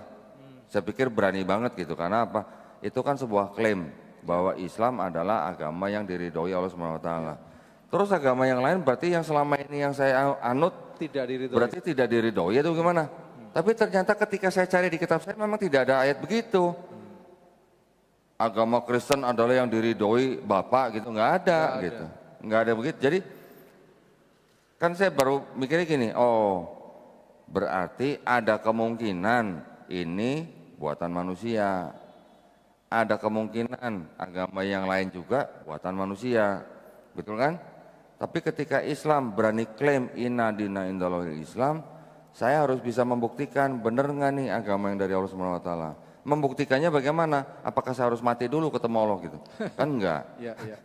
Saya pikir berani banget gitu, karena apa? Itu kan sebuah klaim bahwa Islam adalah agama yang diridhoi Allah Subhanahu wa taala. Terus agama yang lain berarti yang selama ini yang saya anut Tidak diridhoi. berarti tidak diridhoi itu gimana? Tapi ternyata ketika saya cari di kitab saya memang tidak ada ayat begitu. Agama Kristen adalah yang diridhoi Bapak gitu, nggak ada gitu. Nggak ada begitu. Jadi kan saya baru mikirnya gini, oh berarti ada kemungkinan ini buatan manusia. Ada kemungkinan agama yang lain juga buatan manusia. Betul kan? Tapi ketika Islam berani klaim inna dina indallahil Islam, saya harus bisa membuktikan benar nggak nih agama yang dari Allah Subhanahu wa taala. Membuktikannya bagaimana? Apakah saya harus mati dulu ketemu Allah gitu? Kan enggak. Iya, iya.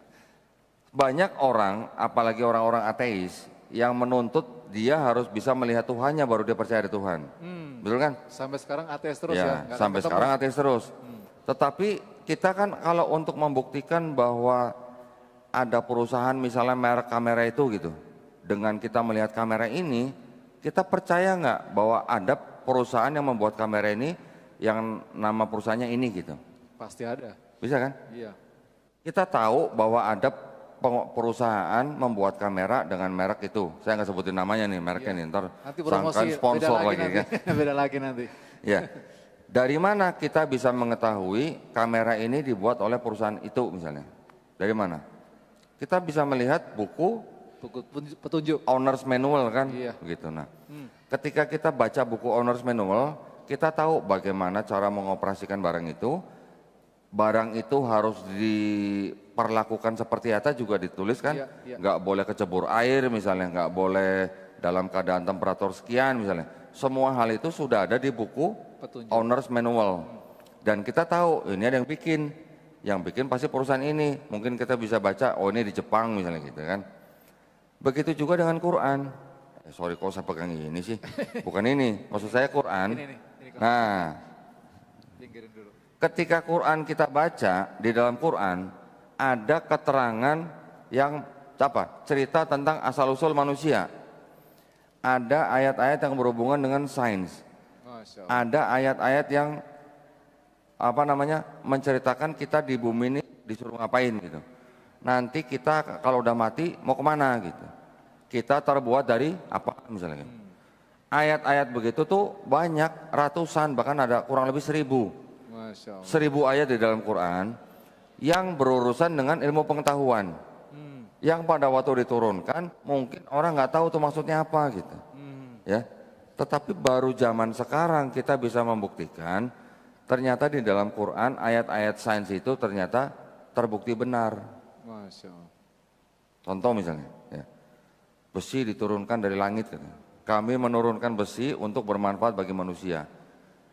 Banyak orang, apalagi orang-orang ateis yang menuntut dia harus bisa melihat Tuhannya baru dia percaya ada Tuhan. Betul kan? Sampai sekarang ateis terus Ya, ya. Nggak sampai ketemu. sekarang ateis terus. Tetapi kita kan kalau untuk membuktikan bahwa ada perusahaan misalnya merek kamera itu gitu, dengan kita melihat kamera ini, kita percaya nggak bahwa ada perusahaan yang membuat kamera ini yang nama perusahaannya ini gitu? Pasti ada. Bisa kan? Iya. Kita tahu bahwa ada perusahaan membuat kamera dengan merek itu. Saya nggak sebutin namanya nih, mereknya nih, ntar Nanti sangkaan promosi sponsor beda lagi nanti. kan. Beda lagi nanti. Ya, dari mana kita bisa mengetahui kamera ini dibuat oleh perusahaan itu misalnya? Dari mana? Kita bisa melihat buku Buku petunjuk. owner's manual kan, Iya. begitu. Nah, ketika kita baca buku owner's manual, kita tahu bagaimana cara mengoperasikan barang itu. Barang itu harus diperlakukan seperti apa juga ditulis kan, Iya, iya. nggak boleh kecebur air misalnya, nggak boleh dalam keadaan temperatur sekian misalnya. Semua hal itu sudah ada di buku Petunjuk. owner's manual. Dan kita tahu ini ada yang bikin pasti perusahaan ini. Mungkin kita bisa baca, oh ini di Jepang misalnya gitu kan. Begitu juga dengan Quran. Sorry kok saya pegang ini sih, bukan ini, maksud saya Quran. Ini Nah, pinggirin dulu. ketika Quran kita baca, di dalam Quran ada keterangan yang apa? Cerita tentang asal-usul manusia. Ada ayat-ayat yang berhubungan dengan sains. Masya Allah. Ada ayat-ayat yang menceritakan kita di bumi ini disuruh ngapain gitu. Nanti kita kalau udah mati mau kemana gitu. Kita terbuat dari apa misalnya. Ayat-ayat begitu tuh banyak, ratusan, bahkan ada kurang lebih 1000. Masya Allah. 1000 ayat di dalam Quran yang berurusan dengan ilmu pengetahuan. Yang pada waktu diturunkan mungkin orang nggak tahu tuh maksudnya apa gitu. Ya. Tetapi baru zaman sekarang kita bisa membuktikan ternyata di dalam Quran ayat-ayat sains itu ternyata terbukti benar. Masya Allah. Contoh misalnya, ya, besi diturunkan dari langit. Kami menurunkan besi untuk bermanfaat bagi manusia.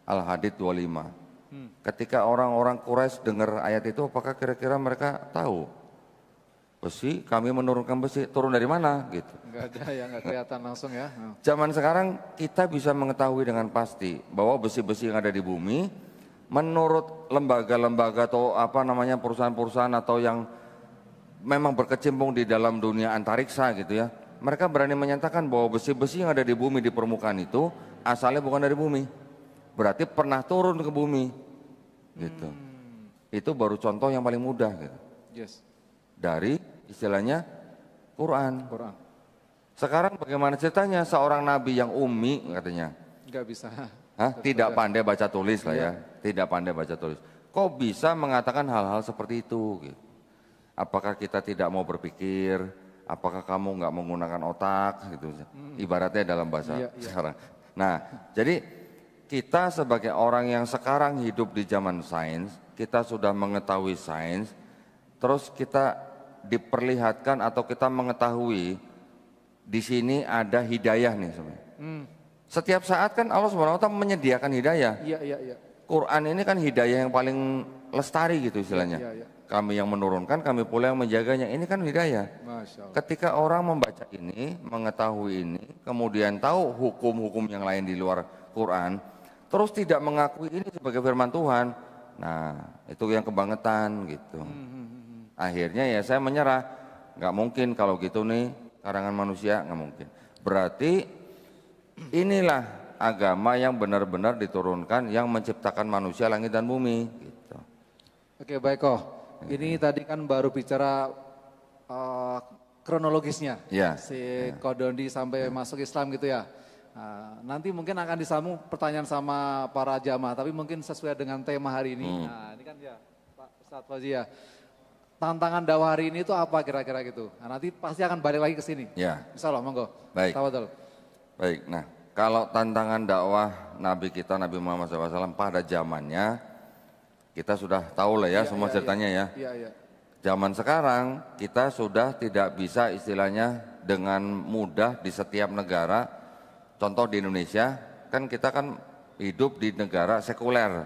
Al-Hadid 25. Ketika orang-orang Quraisy dengar ayat itu, apakah kira-kira mereka tahu? Besi, kami menurunkan besi, turun dari mana? Gitu. Enggak ada yang enggak kelihatan langsung ya. Zaman sekarang kita bisa mengetahui dengan pasti bahwa besi-besi yang ada di bumi, menurut lembaga-lembaga atau perusahaan-perusahaan atau yang memang berkecimpung di dalam dunia antariksa gitu ya, mereka berani menyatakan bahwa besi-besi yang ada di bumi di permukaan itu asalnya bukan dari bumi, berarti pernah turun ke bumi, gitu. Itu baru contoh yang paling mudah gitu. Yes. Dari istilahnya Quran. Quran. Sekarang bagaimana ceritanya seorang nabi yang ummi katanya? Enggak bisa. Tidak pandai baca tulis lah ya, tidak pandai baca tulis. Kok bisa mengatakan hal-hal seperti itu? Gitu. Apakah kita tidak mau berpikir? Apakah kamu nggak menggunakan otak? Gitu. Ibaratnya dalam bahasa sekarang. Nah, jadi kita sebagai orang yang sekarang hidup di zaman sains, kita sudah mengetahui sains, terus kita diperlihatkan atau kita mengetahui di sini ada hidayah nih sebenarnya. Setiap saat kan Allah SWT menyediakan hidayah. Iya. Quran ini kan hidayah yang paling lestari gitu istilahnya. Iya. Kami yang menurunkan, kami pula yang menjaganya. Ini kan hidayah. Masya Allah. Ketika orang membaca ini, mengetahui ini, kemudian tahu hukum-hukum yang lain di luar Quran, terus tidak mengakui ini sebagai firman Tuhan, nah itu yang kebangetan gitu. Akhirnya ya saya menyerah, nggak mungkin kalau gitu nih karangan manusia, nggak mungkin. Berarti inilah agama yang benar-benar diturunkan, yang menciptakan manusia, langit dan bumi. Gitu. Oke baik kok. Ini tadi kan baru bicara kronologisnya. Ya. Si Kodondi sampai masuk Islam gitu ya. Nah, nanti mungkin akan disambung pertanyaan sama para jamaah, tapi mungkin sesuai dengan tema hari ini. Nah ini kan ya Pak Ustadz Fauzi ya. Tantangan dakwah hari ini itu apa kira-kira gitu? Nah, nanti pasti akan balik lagi ke sini. Ya. Insya Allah, monggo. Baik. Tafadhol. Baik, nah kalau tantangan dakwah Nabi kita, Nabi Muhammad SAW pada zamannya, kita sudah tahu lah ya semua ceritanya ya. Iya, iya. Zaman sekarang kita sudah tidak bisa istilahnya dengan mudah di setiap negara. Contoh di Indonesia, kan kita kan hidup di negara sekuler,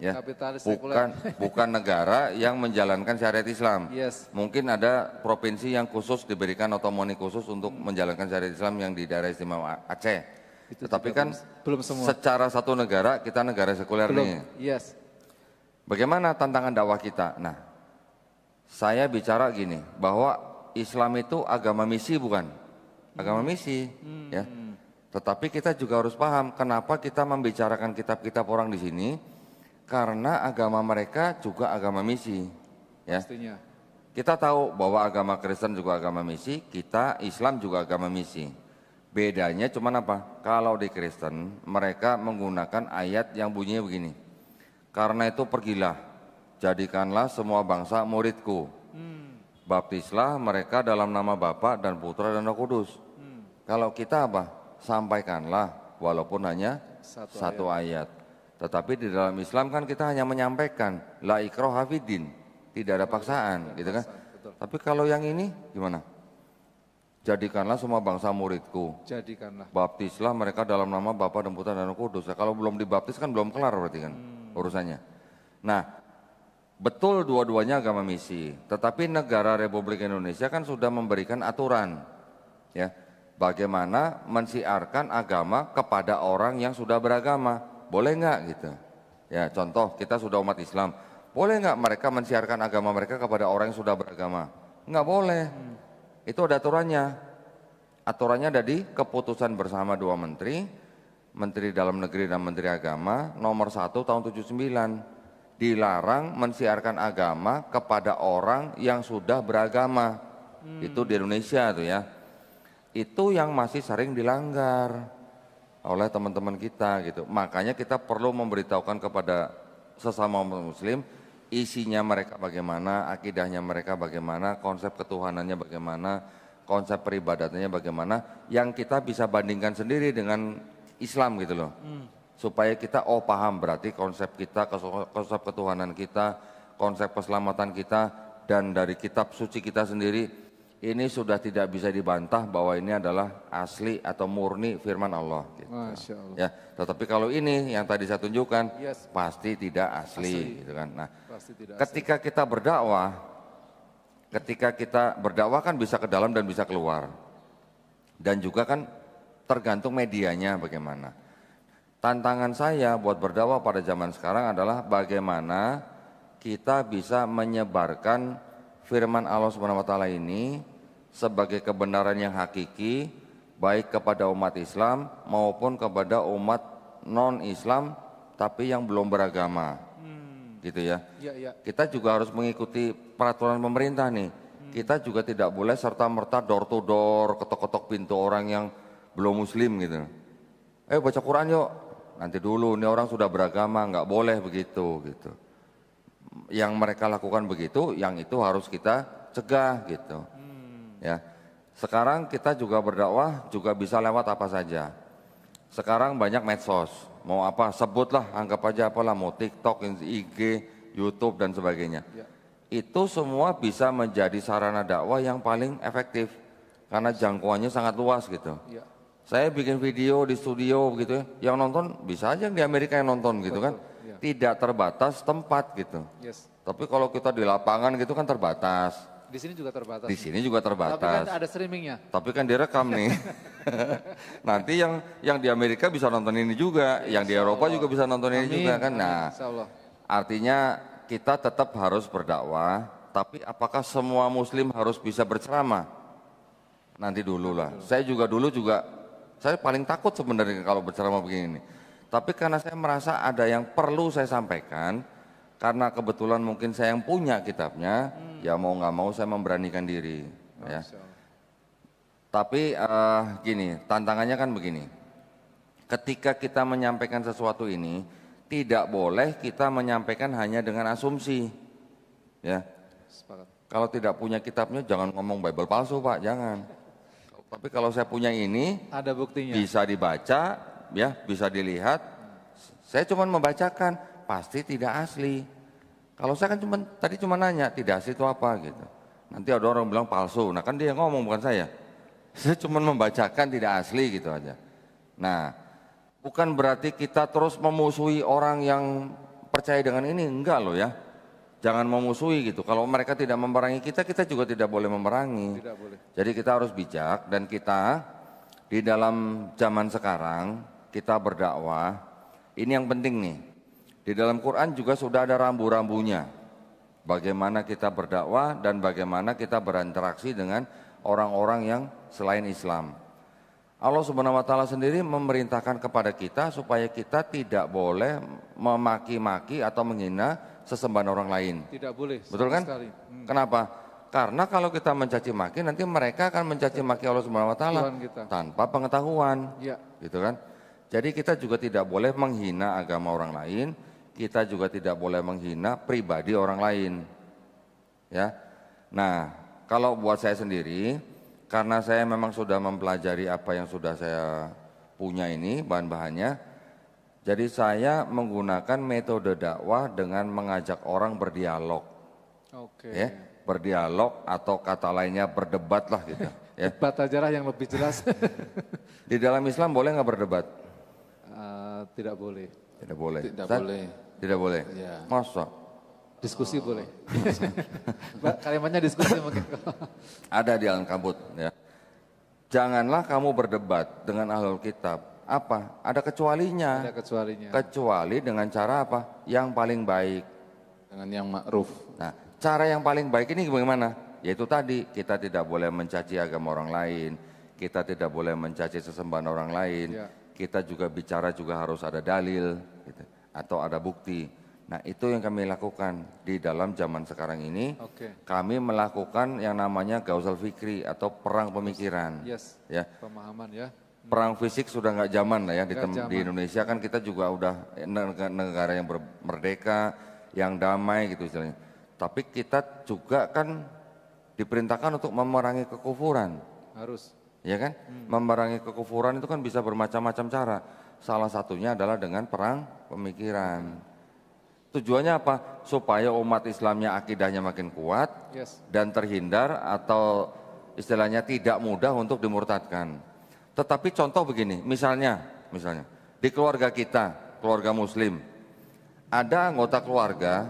ya, Kapitalis sekuler. bukan negara yang menjalankan syariat Islam. Yes. Mungkin ada provinsi yang khusus diberikan otonomi khusus untuk menjalankan syariat Islam yang di daerah istimewa Aceh. Itu Tetapi juga kan belum semua. secara satu negara kita negara sekuler nih. Yes. Bagaimana tantangan dakwah kita? Nah, saya bicara gini, bahwa Islam itu agama misi bukan? Agama misi, ya. Tetapi kita juga harus paham kenapa kita membicarakan kitab-kitab orang di sini, karena agama mereka juga agama misi, ya. Pastinya. Kita tahu bahwa agama Kristen juga agama misi, kita Islam juga agama misi. Bedanya cuma apa? Kalau di Kristen mereka menggunakan ayat yang bunyinya begini. Karena itu pergilah, jadikanlah semua bangsa muridku. Baptislah mereka dalam nama Bapa dan Putra dan Roh Kudus. Kalau kita apa? Sampaikanlah walaupun hanya satu ayat. Tetapi di dalam Islam kan kita hanya menyampaikan la ikraha fiddin, tidak ada paksaan, gitu kan? Betul. Tapi kalau yang ini gimana? Jadikanlah semua bangsa muridku. Jadikanlah. Baptislah mereka dalam nama Bapa dan Putra dan Roh Kudus. Nah, kalau belum dibaptis kan belum kelar berarti kan urusannya. Nah, betul dua-duanya agama misi. Tetapi negara Republik Indonesia kan sudah memberikan aturan, ya. Bagaimana mensiarkan agama kepada orang yang sudah beragama, boleh nggak gitu? Ya, contoh kita sudah umat Islam, boleh nggak mereka mensiarkan agama mereka kepada orang yang sudah beragama? Nggak boleh. Itu ada aturannya. Aturannya ada di keputusan bersama dua menteri, Menteri Dalam Negeri dan Menteri Agama nomor 1 tahun 79. Dilarang mensiarkan agama kepada orang yang sudah beragama. Itu di Indonesia tuh ya. Itu yang masih sering dilanggar oleh teman-teman kita gitu. Makanya kita perlu memberitahukan kepada sesama umat muslim isinya mereka bagaimana, akidahnya mereka bagaimana, konsep ketuhanannya bagaimana, konsep peribadatannya bagaimana, yang kita bisa bandingkan sendiri dengan Islam gitu loh. Supaya kita paham berarti konsep kita, konsep ketuhanan kita, konsep keselamatan kita, dan dari kitab suci kita sendiri. Ini sudah tidak bisa dibantah bahwa ini adalah asli atau murni firman Allah. Gitu. Masya Allah. Ya, tetapi kalau ini yang tadi saya tunjukkan Yes. pasti tidak asli, gitu kan. Nah, Pasti tidak. ketika kita berdakwah kan bisa ke dalam dan bisa keluar, dan juga kan tergantung medianya bagaimana. Tantangan saya buat berdakwah pada zaman sekarang adalah bagaimana kita bisa menyebarkan firman Allah SWT ini sebagai kebenaran yang hakiki, baik kepada umat Islam maupun kepada umat non-Islam tapi yang belum beragama, gitu ya. Iya, iya. Kita juga harus mengikuti peraturan pemerintah nih. Kita juga tidak boleh serta-merta door to door, ketok-ketok pintu orang yang belum muslim gitu. Baca Quran yuk. Nanti dulu, ini orang sudah beragama, nggak boleh begitu gitu. Yang mereka lakukan begitu, yang itu harus kita cegah gitu. Ya. Sekarang kita juga berdakwah juga bisa lewat apa saja. Sekarang banyak medsos, mau apa sebutlah, anggap aja apalah, mau TikTok, IG, YouTube dan sebagainya. Ya. Itu semua bisa menjadi sarana dakwah yang paling efektif karena jangkauannya sangat luas gitu. Ya. Saya bikin video di studio begitu ya, yang nonton bisa aja yang di Amerika yang nonton gitu kan. Ya. Tidak terbatas tempat gitu. Yes. Tapi kalau kita di lapangan gitu kan terbatas. Di sini juga terbatas. Di sini juga Tapi kan terbatas. ada streamingnya. Tapi kan direkam nih. Nanti yang di Amerika bisa nonton ini juga, yang di Eropa juga bisa nonton ini juga kan. Nah, Insya Allah. artinya kita tetap harus berdakwah, tapi apakah semua muslim harus bisa berceramah? Nanti dulu lah. Saya juga dulu saya paling takut sebenarnya kalau berceramah begini. Tapi karena saya merasa ada yang perlu saya sampaikan, karena kebetulan mungkin saya yang punya kitabnya, ya mau nggak mau saya memberanikan diri. Ya. Tapi gini, tantangannya kan begini. Ketika kita menyampaikan sesuatu ini, tidak boleh kita menyampaikan hanya dengan asumsi. Ya. Kalau tidak punya kitabnya jangan ngomong Bible palsu, Pak, jangan. Tapi kalau saya punya ini, ada buktinya. Bisa dibaca, ya, bisa dilihat. Saya cuma membacakan, pasti tidak asli. Kalau saya kan tadi cuma nanya, tidak asli itu apa gitu. Nanti ada orang bilang palsu, nah kan dia yang ngomong bukan saya. Saya cuma membacakan tidak asli gitu aja. Nah, bukan berarti kita terus memusuhi orang yang percaya dengan ini, enggak loh ya. Jangan memusuhi gitu. Kalau mereka tidak memerangi kita, kita juga tidak boleh memerangi. Tidak boleh. Jadi kita harus bijak dan kita di dalam zaman sekarang kita berdakwah. Ini yang penting nih. Di dalam Quran juga sudah ada rambu-rambunya. Bagaimana kita berdakwah dan bagaimana kita berinteraksi dengan orang-orang yang selain Islam. Allah Subhanahu wa taala sendiri memerintahkan kepada kita supaya kita tidak boleh memaki-maki atau menghina sesembahan orang lain. Tidak boleh. Betul kan? Kenapa? Karena kalau kita mencaci maki nanti mereka akan mencaci maki Allah Subhanahu wa taala tanpa pengetahuan. Ya. Gitu kan? Jadi kita juga tidak boleh menghina agama orang lain, kita juga tidak boleh menghina pribadi orang lain. Ya. Nah, kalau buat saya sendiri, karena saya memang sudah mempelajari apa yang sudah saya punya ini bahan-bahannya, jadi saya menggunakan metode dakwah dengan mengajak orang berdialog. Oke. Ya, berdialog atau kata lainnya berdebat lah gitu. Ya. Debat aja lah yang lebih jelas. Di dalam Islam boleh nggak berdebat? Tidak boleh. Tidak boleh. Tidak boleh. Tidak boleh. Ya. Masa? Diskusi boleh. Kalimatnya diskusi mungkin. Ada di Al-Ankabut ya. Janganlah kamu berdebat dengan ahlul kitab. Apa? Ada kecualinya. Ada kecualinya. Kecuali dengan cara apa? Yang paling baik. Dengan yang ma'ruf. Nah, cara yang paling baik ini bagaimana? Yaitu tadi, kita tidak boleh mencaci agama orang lain, kita tidak boleh mencaci sesembahan orang lain, Ya. kita juga bicara juga harus ada dalil, gitu, atau ada bukti. Nah, itu yang kami lakukan di dalam zaman sekarang ini. Oke. Kami melakukan yang namanya gauzal fikri atau perang pemikiran. Yes. Ya. Pemahaman ya. Perang fisik sudah nggak zaman lah ya Nggak zaman. di Indonesia kan kita juga udah negara yang merdeka, yang damai gitu istilahnya. Tapi kita juga kan diperintahkan untuk memerangi kekufuran. Harus. Ya kan? Memerangi kekufuran itu kan bisa bermacam-macam cara. Salah satunya adalah dengan perang pemikiran. Tujuannya apa? Supaya umat Islamnya akidahnya makin kuat Yes. dan terhindar atau istilahnya tidak mudah untuk dimurtadkan. Tetapi contoh begini, misalnya di keluarga kita, keluarga muslim, ada anggota keluarga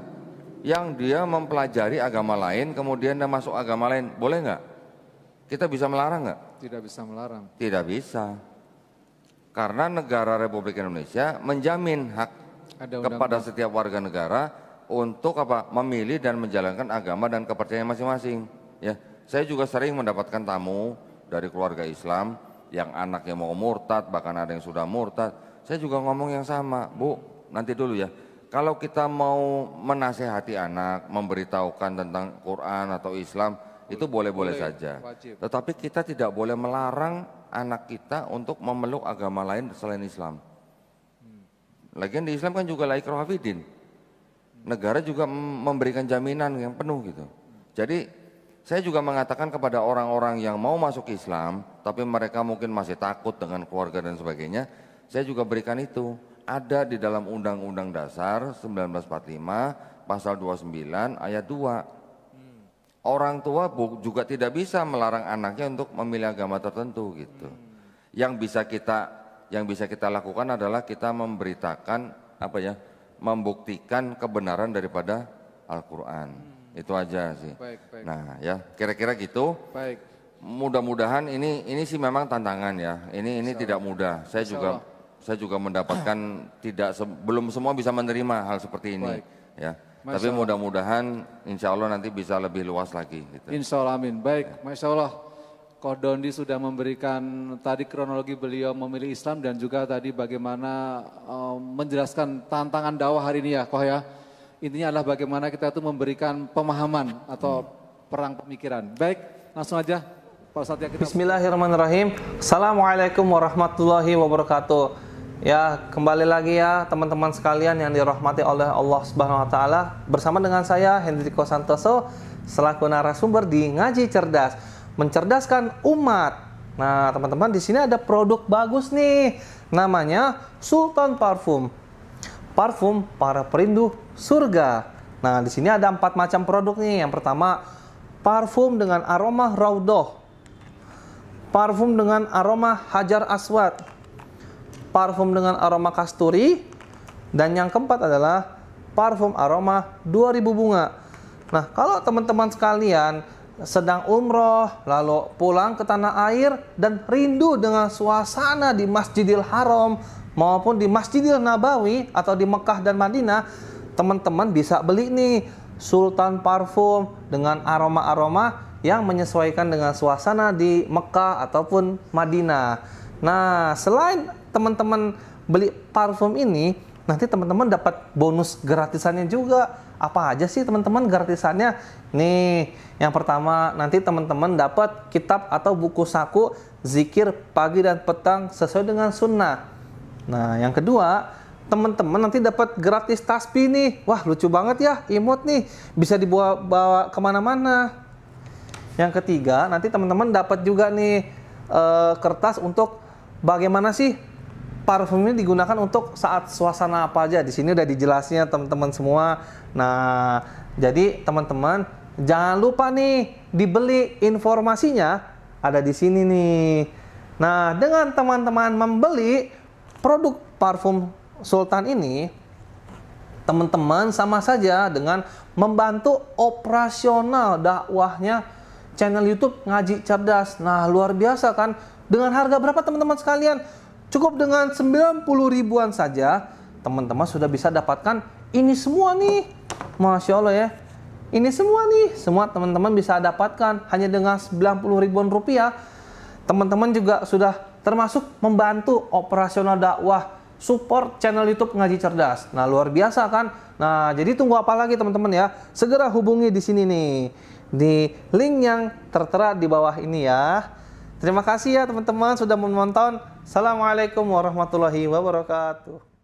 yang dia mempelajari agama lain, kemudian dia masuk agama lain, boleh nggak? Kita bisa melarang nggak? Tidak bisa melarang. Tidak bisa. Karena negara Republik Indonesia menjamin hak Ada kepada setiap warga negara untuk apa? Memilih dan menjalankan agama dan kepercayaan masing-masing. Ya, saya juga sering mendapatkan tamu dari keluarga Islam yang anaknya mau murtad, bahkan ada yang sudah murtad. Saya juga ngomong yang sama, Bu, nanti dulu ya. Kalau kita mau menasehati anak, memberitahukan tentang Quran atau Islam, itu boleh-boleh saja. Wajib. Tetapi kita tidak boleh melarang anak kita untuk memeluk agama lain selain Islam. Lagian di Islam kan juga la ikraha fiddin. Negara juga memberikan jaminan yang penuh gitu. Jadi saya juga mengatakan kepada orang-orang yang mau masuk Islam, tapi mereka mungkin masih takut dengan keluarga dan sebagainya, saya juga berikan itu. Ada di dalam Undang-Undang Dasar 1945, pasal 29 ayat 2. Orang tua juga tidak bisa melarang anaknya untuk memilih agama tertentu gitu. Yang bisa kita lakukan adalah kita memberitakan membuktikan kebenaran daripada Al-Qur'an. Itu aja sih. Baik. Nah, ya, kira-kira gitu. Baik. Mudah-mudahan ini sih memang tantangan ya. Ini tidak mudah. Saya juga mendapatkan belum semua bisa menerima hal seperti ini. Baik. Ya. Masya Tapi Allah. mudah-mudahan insya Allah nanti bisa lebih luas lagi gitu. Insya Allah amin. Baik, Masya Allah. Koh Dondi sudah memberikan tadi kronologi beliau memilih Islam dan juga tadi bagaimana menjelaskan tantangan dakwah hari ini ya Koh ya. Intinya adalah bagaimana kita itu memberikan pemahaman atau perang pemikiran. Baik, langsung aja Pak Ustadz ya kita. Bismillahirrahmanirrahim. Assalamualaikum warahmatullahi wabarakatuh. Ya, kembali lagi ya teman-teman sekalian yang dirahmati oleh Allah Subhanahu wa taala. Bersama dengan saya Hendriko Santoso selaku narasumber di Ngaji Cerdas, mencerdaskan umat. Nah, teman-teman di sini ada produk bagus nih. Namanya Sultan Parfum. Parfum para perindu surga. Nah, di sini ada 4 macam produk nih. Yang pertama, parfum dengan aroma Raudhah. Parfum dengan aroma Hajar Aswad. Parfum dengan aroma kasturi. Dan yang keempat adalah parfum aroma 2000 bunga. Nah, kalau teman-teman sekalian sedang umroh, lalu pulang ke tanah air dan rindu dengan suasana di Masjidil Haram maupun di Masjidil Nabawi atau di Mekah dan Madinah, teman-teman bisa beli nih Sultan Parfum dengan aroma-aroma yang menyesuaikan dengan suasana di Mekah ataupun Madinah. Nah, selain teman-teman beli parfum ini, nanti teman-teman dapat bonus gratisannya juga. Apa aja sih teman-teman gratisannya? Nih, yang pertama nanti teman-teman dapat kitab atau buku saku zikir pagi dan petang sesuai dengan sunnah. Nah, yang kedua, teman-teman nanti dapat gratis tasbih nih. Wah, lucu banget ya, imut nih. Bisa dibawa kemana-mana. Yang ketiga, nanti teman-teman dapat juga nih kertas untuk bagaimana sih parfum ini digunakan untuk saat suasana apa aja. Di sini udah dijelasnya teman-teman semua. Nah, jadi teman-teman jangan lupa nih dibeli, informasinya ada di sini nih. Nah, dengan teman-teman membeli produk parfum Sultan ini, teman-teman sama saja dengan membantu operasional dakwahnya channel YouTube Ngaji Cerdas. Nah, luar biasa kan? Dengan harga berapa teman-teman sekalian? Cukup dengan 90 ribuan saja, teman-teman sudah bisa dapatkan ini semua nih. Masya Allah ya. Ini semua nih, semua teman-teman bisa dapatkan hanya dengan 90 ribuan rupiah. Teman-teman juga sudah termasuk membantu operasional dakwah, support channel YouTube Ngaji Cerdas. Nah, luar biasa kan? Nah, jadi tunggu apa lagi teman-teman ya? Segera hubungi di sini nih, di link yang tertera di bawah ini ya. Terima kasih ya teman-teman sudah menonton. Assalamualaikum warahmatullahi wabarakatuh.